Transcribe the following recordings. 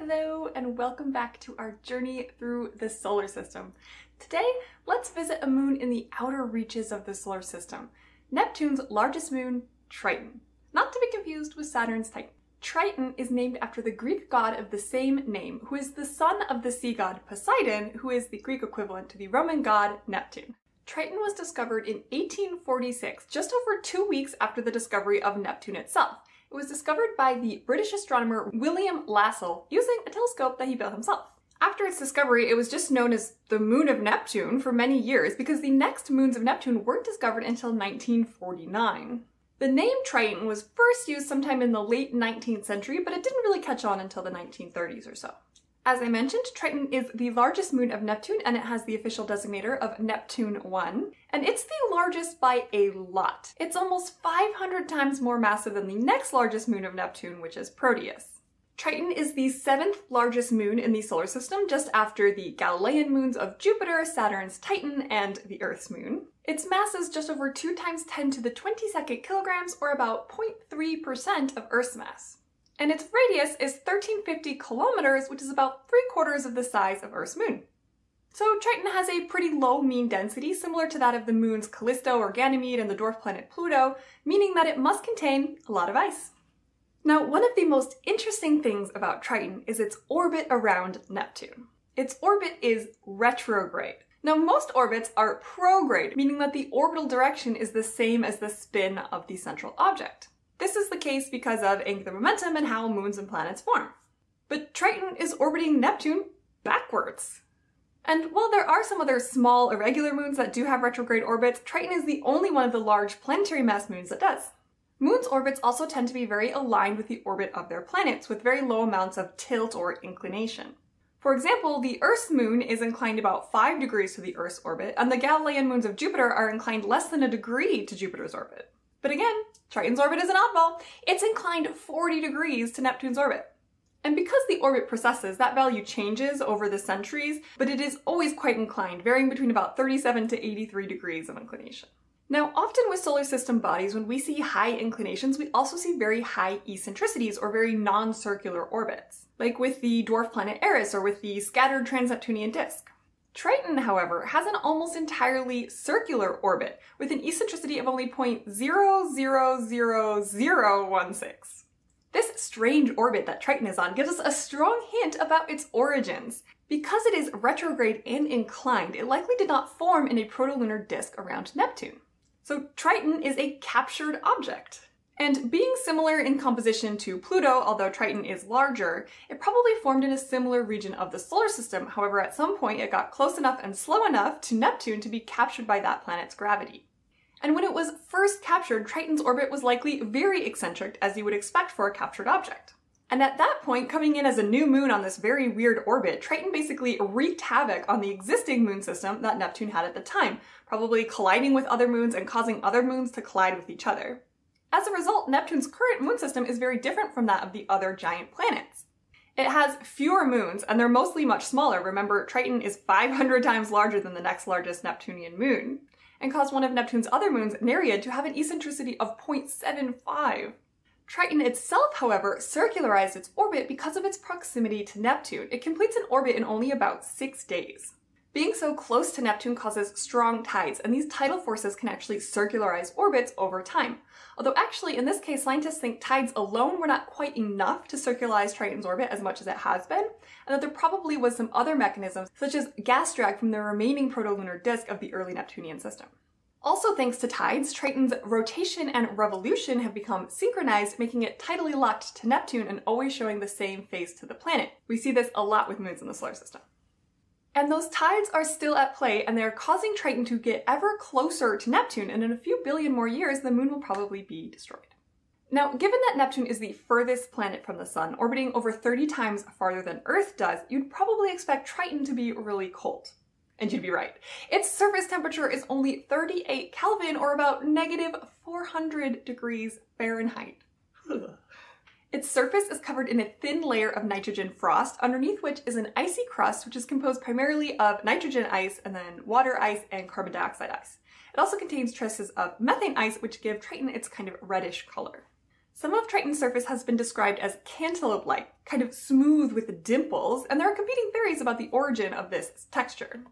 Hello and welcome back to our journey through the solar system. Today, let's visit a moon in the outer reaches of the solar system, Neptune's largest moon, Triton. Not to be confused with Saturn's Titan. Triton is named after the Greek god of the same name, who is the son of the sea god Poseidon, who is the Greek equivalent to the Roman god Neptune. Triton was discovered in 1846, just over 2 weeks after the discovery of Neptune itself. It was discovered by the British astronomer William Lassell using a telescope that he built himself. After its discovery, it was just known as the moon of Neptune for many years because the next moons of Neptune weren't discovered until 1949. The name Triton was first used sometime in the late 19th century, but it didn't really catch on until the 1930s or so. As I mentioned, Triton is the largest moon of Neptune, and it has the official designator of Neptune 1, and it's the largest by a lot. It's almost 500 times more massive than the next largest moon of Neptune, which is Proteus. Triton is the 7th largest moon in the solar system, just after the Galilean moons of Jupiter, Saturn's Titan, and the Earth's moon. Its mass is just over 2 × 10⁻22 kilograms, or about 0.3% of Earth's mass. And its radius is 1350 kilometers, which is about 3/4 of the size of Earth's moon. So Triton has a pretty low mean density, similar to that of the moons Callisto or Ganymede and the dwarf planet Pluto, meaning that it must contain a lot of ice. Now, one of the most interesting things about Triton is its orbit around Neptune. Its orbit is retrograde. Now, most orbits are prograde, meaning that the orbital direction is the same as the spin of the central object. This is the case because of angular momentum and how moons and planets form. But Triton is orbiting Neptune backwards. And while there are some other small irregular moons that do have retrograde orbits, Triton is the only one of the large planetary mass moons that does. Moons' orbits also tend to be very aligned with the orbit of their planets, with very low amounts of tilt or inclination. For example, the Earth's moon is inclined about 5 degrees to the Earth's orbit, and the Galilean moons of Jupiter are inclined less than a degree to Jupiter's orbit. But again, Triton's orbit is an oddball. It's inclined 40 degrees to Neptune's orbit. And because the orbit precesses, that value changes over the centuries, but it is always quite inclined, varying between about 37 to 83 degrees of inclination. Now, often with solar system bodies, when we see high inclinations, we also see very high eccentricities, or very non-circular orbits, like with the dwarf planet Eris or with the scattered trans-Neptunian disk. Triton, however, has an almost entirely circular orbit, with an eccentricity of only 0.000016. This strange orbit that Triton is on gives us a strong hint about its origins. Because it is retrograde and inclined, it likely did not form in a proto-lunar disk around Neptune. So Triton is a captured object. And being similar in composition to Pluto, although Triton is larger, it probably formed in a similar region of the solar system. However, at some point it got close enough and slow enough to Neptune to be captured by that planet's gravity. And when it was first captured, Triton's orbit was likely very eccentric, as you would expect for a captured object. And at that point, coming in as a new moon on this very weird orbit, Triton basically wreaked havoc on the existing moon system that Neptune had at the time, probably colliding with other moons and causing other moons to collide with each other. As a result, Neptune's current moon system is very different from that of the other giant planets. It has fewer moons, and they're mostly much smaller. Remember, Triton is 500 times larger than the next largest Neptunian moon, and caused one of Neptune's other moons, Nereid, to have an eccentricity of 0.75. Triton itself, however, circularized its orbit because of its proximity to Neptune. It completes an orbit in only about 6 days. Being so close to Neptune causes strong tides, and these tidal forces can actually circularize orbits over time. Although actually, in this case, scientists think tides alone were not quite enough to circularize Triton's orbit as much as it has been, and that there probably was some other mechanisms, such as gas drag from the remaining proto-lunar disk of the early Neptunian system. Also thanks to tides, Triton's rotation and revolution have become synchronized, making it tidally locked to Neptune and always showing the same face to the planet. We see this a lot with moons in the solar system. And those tides are still at play, and they're causing Triton to get ever closer to Neptune, and in a few billion more years, the moon will probably be destroyed. Now, given that Neptune is the furthest planet from the sun, orbiting over 30 times farther than Earth does, you'd probably expect Triton to be really cold. And you'd be right. Its surface temperature is only 38 Kelvin, or about -400 degrees Fahrenheit. Its surface is covered in a thin layer of nitrogen frost, underneath which is an icy crust, which is composed primarily of nitrogen ice and then water ice and carbon dioxide ice. It also contains traces of methane ice, which give Triton its kind of reddish color. Some of Triton's surface has been described as cantaloupe-like, kind of smooth with dimples, and there are competing theories about the origin of this texture.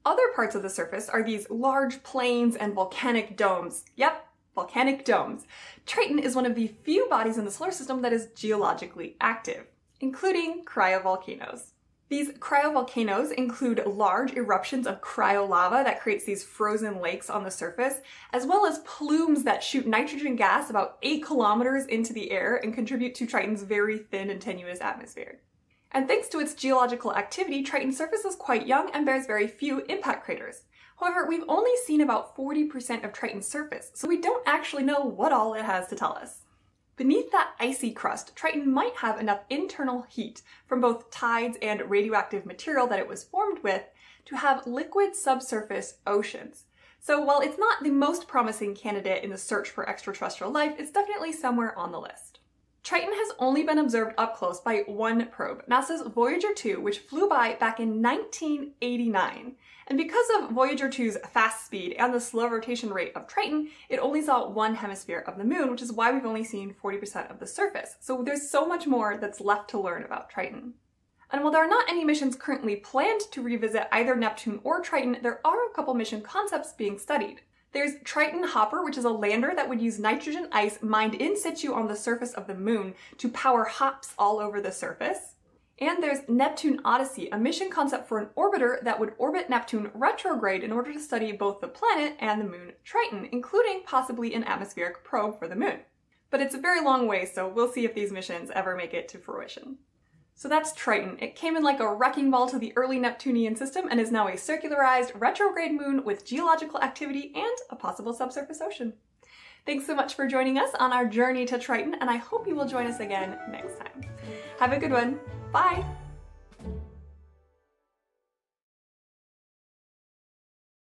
Other parts of the surface are these large plains and volcanic domes. Yep, volcanic domes. Triton is one of the few bodies in the solar system that is geologically active, including cryovolcanoes. These cryovolcanoes include large eruptions of cryolava that creates these frozen lakes on the surface, as well as plumes that shoot nitrogen gas about 8 kilometers into the air and contribute to Triton's very thin and tenuous atmosphere. And thanks to its geological activity, Triton's surface is quite young and bears very few impact craters. However, we've only seen about 40% of Triton's surface, so we don't actually know what all it has to tell us. Beneath that icy crust, Triton might have enough internal heat from both tides and radioactive material that it was formed with to have liquid subsurface oceans. So while it's not the most promising candidate in the search for extraterrestrial life, it's definitely somewhere on the list. Triton has only been observed up close by one probe, NASA's Voyager 2, which flew by back in 1989. And because of Voyager 2's fast speed and the slow rotation rate of Triton, it only saw one hemisphere of the moon, which is why we've only seen 40% of the surface. So there's so much more that's left to learn about Triton. And while there are not any missions currently planned to revisit either Neptune or Triton, there are a couple mission concepts being studied. There's Triton Hopper, which is a lander that would use nitrogen ice mined in situ on the surface of the moon to power hops all over the surface. And there's Neptune Odyssey, a mission concept for an orbiter that would orbit Neptune retrograde in order to study both the planet and the moon Triton, including possibly an atmospheric probe for the moon. But it's a very long way, so we'll see if these missions ever make it to fruition. So that's Triton. It came in like a wrecking ball to the early Neptunian system and is now a circularized retrograde moon with geological activity and a possible subsurface ocean. Thanks so much for joining us on our journey to Triton, and I hope you will join us again next time. Have a good one. Bye!